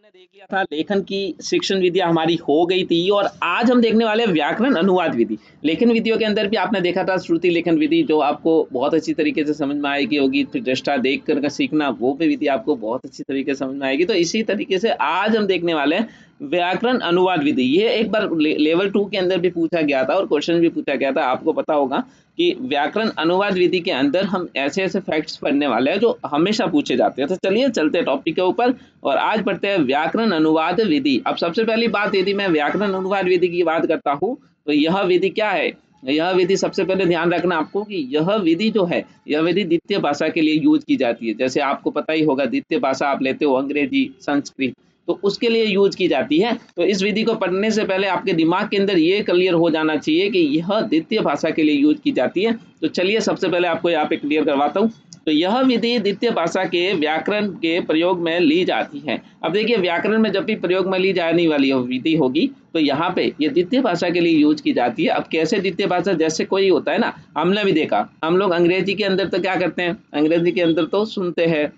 हमने देख लिया था लेखन की शिक्षण विधियां हमारी हो गई थी और आज हम देखने वाले हैं व्याकरण अनुवाद विधि। लेखन विधियों के अंदर भी आपने देखा था श्रुति लेखन विधि जो आपको बहुत अच्छी तरीके से समझ में आएगी होगी, फिर दृष्टा देख कर का सीखना वो भी विधि आपको बहुत अच्छी तरीके से समझ में आएगी। तो इसी तरीके से आज हम देखने वाले हैं व्याकरण अनुवाद विधि। ये एक बार लेवल 2 के अंदर भी पूछा गया था और क्वेश्चन भी पूछा गया था, आपको पता होगा कि व्याकरण अनुवाद विधि के अंदर हम ऐसे ऐसे फैक्ट्स पढ़ने वाले हैं जो हमेशा पूछे जाते हैं। तो चलिए चलते हैं टॉपिक के ऊपर और आज पढ़ते हैं व्याकरण अनुवाद विधि। अब सबसे पहली बात, यदि मैं व्याकरण अनुवाद विधि की बात करता हूँ तो यह विधि क्या है। यह विधि सबसे पहले ध्यान रखना आपको कि यह विधि जो है, यह विधि द्वितीय भाषा के लिए यूज की जाती है। जैसे आपको पता ही होगा, द्वितीय भाषा आप लेते हो अंग्रेजी, संस्कृत, तो उसके लिए यूज की जाती है। तो इस विधि को पढ़ने से पहले आपके दिमाग के अंदर ये क्लियर हो जाना चाहिए कि यह द्वितीय भाषा के लिए यूज की जाती है। तो चलिए सबसे पहले आपको यहाँ पे क्लियर करवाता हूँ। तो यह विधि द्वितीय भाषा के व्याकरण के प्रयोग में ली जाती है। अब देखिए, व्याकरण में जब भी प्रयोग में ली जाने वाली विधि होगी तो यहाँ पे ये द्वितीय भाषा के लिए यूज की जाती है। अब कैसे द्वितीय भाषा, जैसे कोई होता है ना, हमने भी देखा, हम लोग अंग्रेजी के अंदर तो क्या करते हैं, अंग्रेजी के अंदर तो सुनते हैं,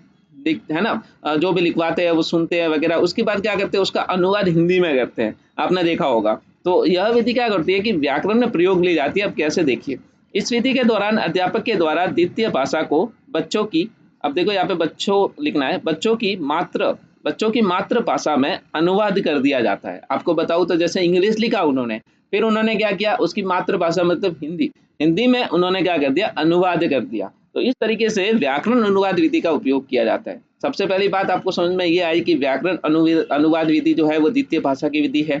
है ना, जो भी लिखवाते हैं वो सुनते हैं वगैरह, उसके बाद क्या करते हैं, उसका अनुवाद हिंदी में करते हैं, आपने देखा होगा। तो यह विधि क्या करती है कि व्याकरण में प्रयोग ली जाती है। अब कैसे, देखिए, इस विधि के दौरान अध्यापक के द्वारा द्वितीय भाषा को बच्चों की, अब देखो यहाँ पे बच्चों लिखना है, बच्चों की मातृभाषा में अनुवाद कर दिया जाता है। आपको बताऊं तो जैसे इंग्लिश लिखा उन्होंने, फिर उन्होंने क्या किया, उसकी मातृभाषा मतलब हिंदी, हिंदी में उन्होंने क्या कर दिया, अनुवाद कर दिया। तो इस तरीके से व्याकरण अनुवाद विधि का उपयोग किया जाता है। सबसे पहली बात आपको समझ में ये आई कि व्याकरण अनुवाद विधि जो है वो द्वितीय भाषा की विधि है।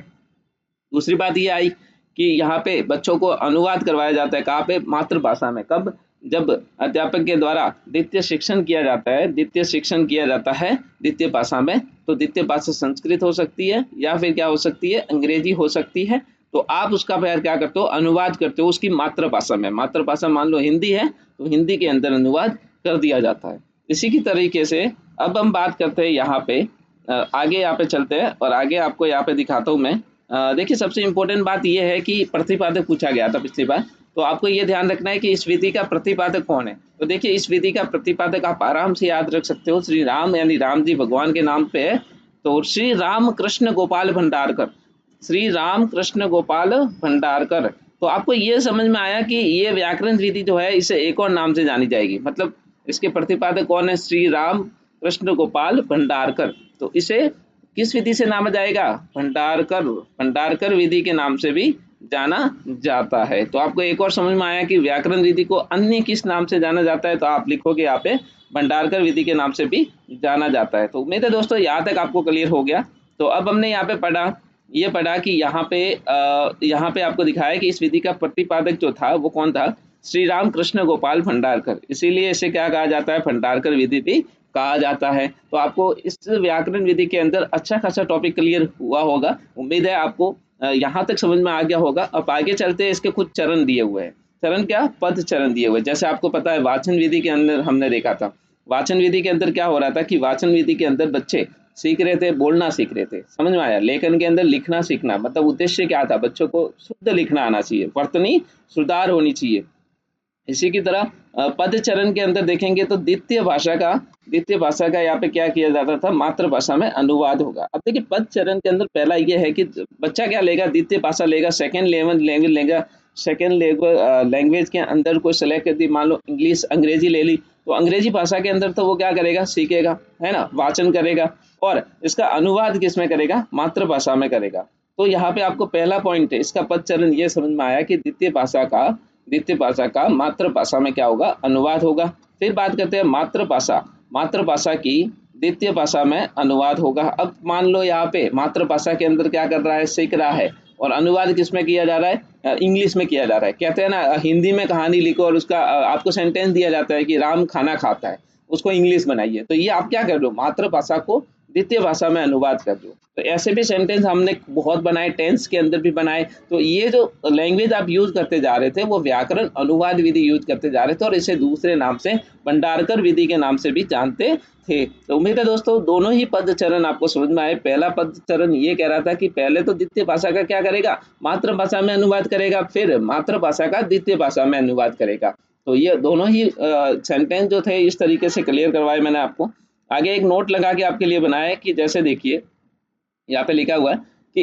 दूसरी बात ये आई कि यहाँ पे बच्चों को अनुवाद करवाया जाता है, कहाँ पे, मातृभाषा में। कब, जब अध्यापक के द्वारा द्वितीय शिक्षण किया जाता है, द्वितीय शिक्षण किया जाता है द्वितीय भाषा में। तो द्वितीय भाषा संस्कृत हो सकती है या फिर क्या हो सकती है, अंग्रेजी हो सकती है। तो आप उसका फिर क्या करते हो, अनुवाद करते हो उसकी मातृभाषा में। मातृभाषा मान लो हिंदी है तो हिंदी के अंदर अनुवाद कर दिया जाता है। इसी की तरीके से अब हम बात करते हैं यहाँ पे, आगे यहाँ पे चलते हैं और आगे आपको यहाँ पे दिखाता हूँ मैं। देखिए, सबसे इम्पोर्टेंट बात यह है कि प्रतिपादक पूछा गया था पिछली बार, तो आपको ये ध्यान रखना है कि इस विधि का प्रतिपादक कौन है। तो देखिए, इस विधि का प्रतिपादक आप आराम से याद रख सकते हो, श्री राम, यानी राम जी भगवान के नाम पे है। तो श्री राम कृष्ण गोपाल भंडारकर, श्री राम कृष्ण गोपाल भंडारकर। तो आपको ये समझ में आया कि ये व्याकरण विधि जो है इसे एक और नाम से जानी जाएगी, मतलब इसके प्रतिपादक कौन है, श्री राम कृष्ण गोपाल भंडारकर। तो इसे किस विधि से नामा जाएगा, भंडारकर विधि के नाम से भी जाना जाता है। तो आपको एक और समझ में आया कि व्याकरण विधि को अन्य किस नाम से जाना जाता है, तो आप लिखोगे यहाँ पे भंडारकर विधि के नाम से भी जाना जाता है। तो उम्मीद है दोस्तों यहाँ तक आपको क्लियर हो गया। तो अब हमने यहाँ पे पढ़ा कि यहाँ पे आपको दिखाया कि इस विधि का प्रतिपादक जो था वो कौन था, श्री राम कृष्ण गोपाल भंडारकर, इसीलिए इसे क्या कहा जाता है, भंडारकर विधि भी कहा जाता है। तो आपको इस व्याकरण विधि के अंदर अच्छा खासा टॉपिक क्लियर हुआ होगा। उम्मीद है आपको यहाँ तक समझ में आ गया होगा। अब आगे चलते हैं, इसके कुछ चरण दिए हुए हैं। चरण क्या, पद चरण दिए हुए। जैसे आपको पता है वाचन विधि के अंदर हमने देखा था, वाचन विधि के अंदर क्या हो रहा था कि वाचन विधि के अंदर बच्चे सीख रहे थे, बोलना सीख रहे थे, समझ में आया। लेखन के अंदर लिखना सीखना, मतलब उद्देश्य क्या था, बच्चों को शुद्ध लिखना आना चाहिए, वर्तनी सुधार होनी चाहिए। इसी की तरह पद चरण के अंदर देखेंगे तो द्वितीय भाषा का यहाँ पे क्या किया जाता था, मातृभाषा में अनुवाद होगा। अब देखिए, पद चरण के अंदर पहला ये है कि बच्चा क्या लेगा, द्वितीय भाषा लेगा, सेकेंड लैंग्वेज लेगा। सेकेंड लैंग्वेज के अंदर कोई सेलेक्ट कर दी, मान लो इंग्लिश, अंग्रेजी ले ली, तो अंग्रेजी भाषा के अंदर तो वो क्या करेगा, सीखेगा, है ना, वाचन करेगा, और इसका अनुवाद किस में करेगा, मातृभाषा में करेगा। तो यहाँ पे आपको पहला पॉइंट है इसका पद चरण ये समझ में आया कि द्वितीय भाषा का मातृभाषा में क्या होगा, अनुवाद होगा। फिर बात करते हैं मातृभाषा की द्वितीय भाषा में अनुवाद होगा। अब मान लो यहाँ पे मातृभाषा के अंदर क्या कर रहा है, सीख रहा है, और अनुवाद किस में किया जा रहा है, इंग्लिश में किया जा रहा है। कहते हैं ना, हिंदी में कहानी लिखो और उसका आपको सेंटेंस दिया जाता है कि राम खाना खाता है, उसको इंग्लिश बनाइए। तो ये आप क्या कर रहे हो, मातृभाषा को द्वितीय भाषा में अनुवाद कर दो। तो ऐसे भी सेंटेंस हमने बहुत बनाए, टेंस के अंदर भी बनाए। तो ये जो लैंग्वेज आप यूज करते जा रहे थे वो व्याकरण अनुवाद विधि यूज करते जा रहे थे, और इसे दूसरे नाम से भंडारकर विधि के नाम से भी जानते थे। तो उम्मीद है दोस्तों दोनों ही पद चरण आपको समझ में आए। पहला पद चरण ये कह रहा था कि पहले तो द्वितीय भाषा का क्या करेगा, मातृभाषा में अनुवाद करेगा, फिर मातृभाषा का द्वितीय भाषा में अनुवाद करेगा। तो ये दोनों ही सेंटेंस जो थे इस तरीके से क्लियर करवाए मैंने आपको। आगे एक नोट लगा के आपके लिए बनाया कि जैसे देखिए, यहाँ पे लिखा हुआ है कि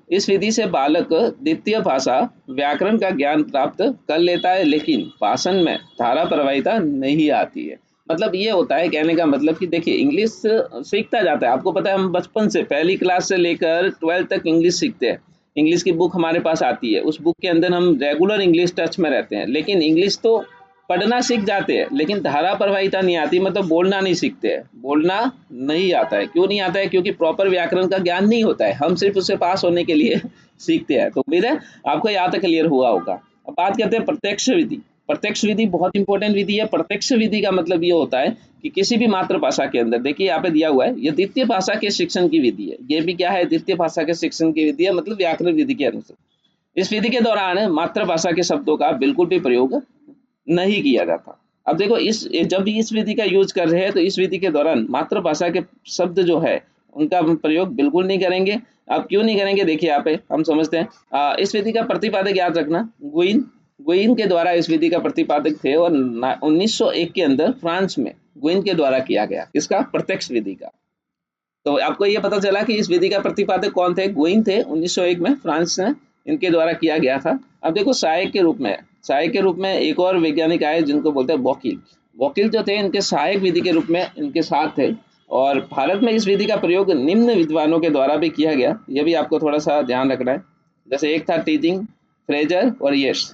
इस विधि से बालक द्वितीय भाषा व्याकरण का ज्ञान प्राप्त कर लेता है, लेकिन भाषण में धारा प्रवाहिता नहीं आती है। मतलब ये होता है, कहने का मतलब कि देखिए इंग्लिश सीखता जाता है, आपको पता है हम बचपन से पहली क्लास से लेकर 12th तक इंग्लिश सीखते हैं। इंग्लिश की बुक हमारे पास आती है, उस बुक के अंदर हम रेगुलर इंग्लिश टच में रहते हैं, लेकिन इंग्लिश तो पढ़ना सीख जाते हैं लेकिन धारा प्रवाहिता नहीं आती, मतलब बोलना नहीं सीखते हैं, बोलना नहीं आता है। क्यों नहीं आता है? क्योंकि प्रॉपर व्याकरण का ज्ञान नहीं होता है, हम सिर्फ उससे पास होने के लिए सीखते हैं। तो उम्मीद है आपको यहाँ तक क्लियर हुआ होगा। अब बात करते हैं प्रत्यक्ष विधि। प्रत्यक्ष विधि बहुत इंपॉर्टेंट विधि है। प्रत्यक्ष विधि का मतलब ये होता है कि किसी भी मातृभाषा के अंदर, देखिए यहाँ पे दिया हुआ है, ये द्वितीय भाषा के शिक्षण की विधि है। ये भी क्या है? द्वितीय भाषा के शिक्षण की विधि है, मतलब व्याकरण विधि के अनुसार। इस विधि के दौरान मातृभाषा के शब्दों का बिल्कुल भी प्रयोग नहीं किया जाता। अब देखो जब भी इस विधि का यूज कर रहे हैं तो इस विधि के दौरान मातृभाषा के शब्द जो है उनका हम प्रयोग बिल्कुल नहीं करेंगे। अब क्यों नहीं करेंगे, देखिए यहाँ पे हम समझते हैं। इस विधि का प्रतिपादक याद रखना, गुइन गुइन के द्वारा इस विधि का प्रतिपादक थे, और 1901 के अंदर फ्रांस में गुइन के द्वारा किया गया, इसका प्रत्यक्ष विधि का। तो आपको ये पता चला कि इस विधि का प्रतिपादक कौन थे? गुइन थे, 1901 में फ्रांस में इनके द्वारा किया गया था। अब देखो सहायक के रूप में एक और वैज्ञानिक आए जिनको बोलते हैं वोकिल। वोकिल जो थे इनके सहायक विधि के रूप में इनके साथ थे, और भारत में इस विधि का प्रयोग निम्न विद्वानों के द्वारा भी किया गया। ये भी आपको थोड़ा सा ध्यान रखना है। जैसे एक था टीचिंग, फ्रेजर और यश।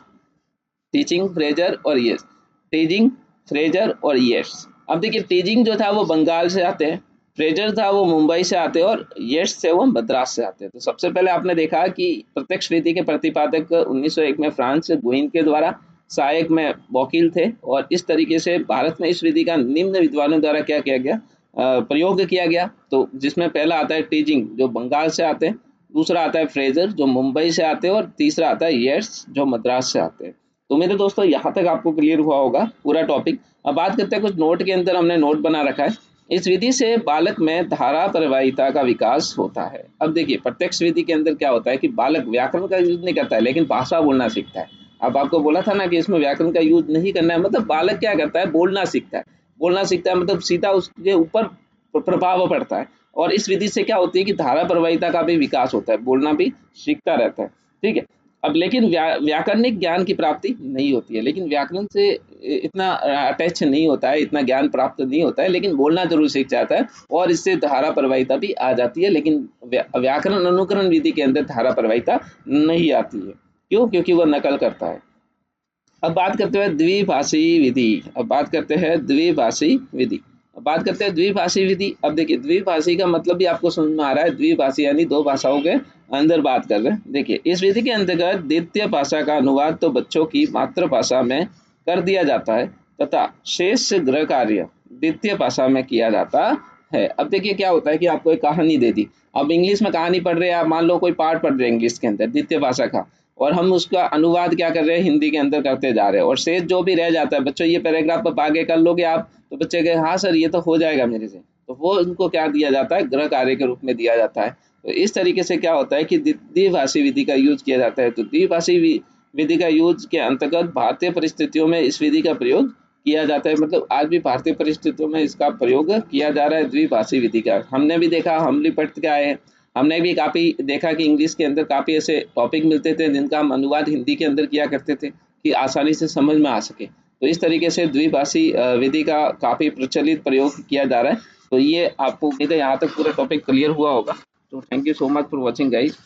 टीचिंग, फ्रेजर और यश। टीचिंग, फ्रेजर और यश। अब देखिए टीचिंग जो था वो बंगाल से आते हैं, फ्रेजर था वो मुंबई से आते हैं, और यश से वो मद्रास से आते हैं। तो सबसे पहले आपने देखा कि प्रत्यक्ष विधि के प्रतिपादक 1901 में फ्रांस गुइन के द्वारा, सहायक में वकील थे, और इस तरीके से भारत में इस विधि का निम्न विद्वानों द्वारा क्या किया गया? प्रयोग किया गया। तो जिसमें पहला आता है टीचिंग जो बंगाल से आते हैं, दूसरा आता है फ्रेजर जो मुंबई से आते हैं, और तीसरा आता है यश जो मद्रास से आते हैं। तो मेरे दोस्तों यहाँ तक आपको क्लियर हुआ होगा पूरा टॉपिक। अब बात करते हैं कुछ नोट के अंदर, हमने नोट बना रखा है। इस विधि से बालक में धारा प्रवाहिता का विकास होता है। अब देखिए प्रत्यक्ष विधि के अंदर क्या होता है कि बालक व्याकरण का यूज नहीं करता है लेकिन भाषा बोलना सीखता है। अब आपको बोला था ना कि इसमें व्याकरण का यूज नहीं करना है, मतलब बालक क्या करता है? बोलना सीखता है। बोलना सीखता है मतलब सीधा उसके ऊपर प्रभाव पड़ता है, और इस विधि से क्या होती है कि धारा प्रवाहिता का भी विकास होता है, बोलना भी सीखता रहता है। ठीक है। अब लेकिन व्याकरणिक ज्ञान की प्राप्ति नहीं होती है, लेकिन व्याकरण से इतना अटैच नहीं होता है, इतना ज्ञान प्राप्त नहीं होता है, लेकिन बोलना जरूर सीख जाता है, और इससे धारा प्रवाहिता भी आ जाती है। लेकिन व्याकरण अनुकरण विधि के अंदर धारा प्रवाहिता नहीं आती है। क्यों? क्योंकि वह नकल करता है। अब बात करते हैं द्विभाषी विधि। अब बात करते हैं द्विभाषी विधि। अब बात करते हैं द्विभाषी विधि। अब देखिए द्विभाषी का मतलब भी आपको समझ में आ रहा है, द्विभाषी यानी दो भाषाओं के अंदर बात कर रहे हैं। देखिए इस विधि के अंतर्गत द्वितीय भाषा का अनुवाद तो बच्चों की मातृभाषा में कर दिया जाता है, तथा शेष गृह कार्य द्वितीय भाषा में किया जाता है। अब देखिए क्या होता है कि आपको एक कहानी दे दी, अब इंग्लिश में कहानी पढ़ रहे हैं आप, मान लो कोई पार्ट पढ़ रहे हैं इंग्लिश के अंदर द्वितीय भाषा का, और हम उसका अनुवाद क्या कर रहे हैं? हिंदी के अंदर करते जा रहे हैं, और शेष जो भी रह जाता है, बच्चों ये पैराग्राफ आप आगे कर लोगे आप, तो बच्चे कहे हाँ सर ये तो हो जाएगा मेरे से, तो वो उनको क्या दिया जाता है? गृह कार्य के रूप में दिया जाता है। तो इस तरीके से क्या होता है कि द्विभाषी विधि का यूज किया जाता है। तो द्विभाषी विधि का यूज के अंतर्गत भारतीय परिस्थितियों में इस विधि का प्रयोग किया जाता है, मतलब आज भी भारतीय परिस्थितियों में इसका प्रयोग किया जा रहा है द्विभाषी विधि का। हमने भी देखा, हम भी पढ़ के आए हैं, हमने भी काफ़ी देखा कि इंग्लिश के अंदर काफ़ी ऐसे टॉपिक मिलते थे जिनका हम अनुवाद हिंदी के अंदर किया करते थे कि आसानी से समझ में आ सके। तो इस तरीके से द्विभाषी विधि का काफ़ी प्रचलित प्रयोग किया जा रहा है। तो ये आपको उम्मीद है यहाँ तक पूरा टॉपिक क्लियर हुआ होगा। तो thank you so much for watching guys.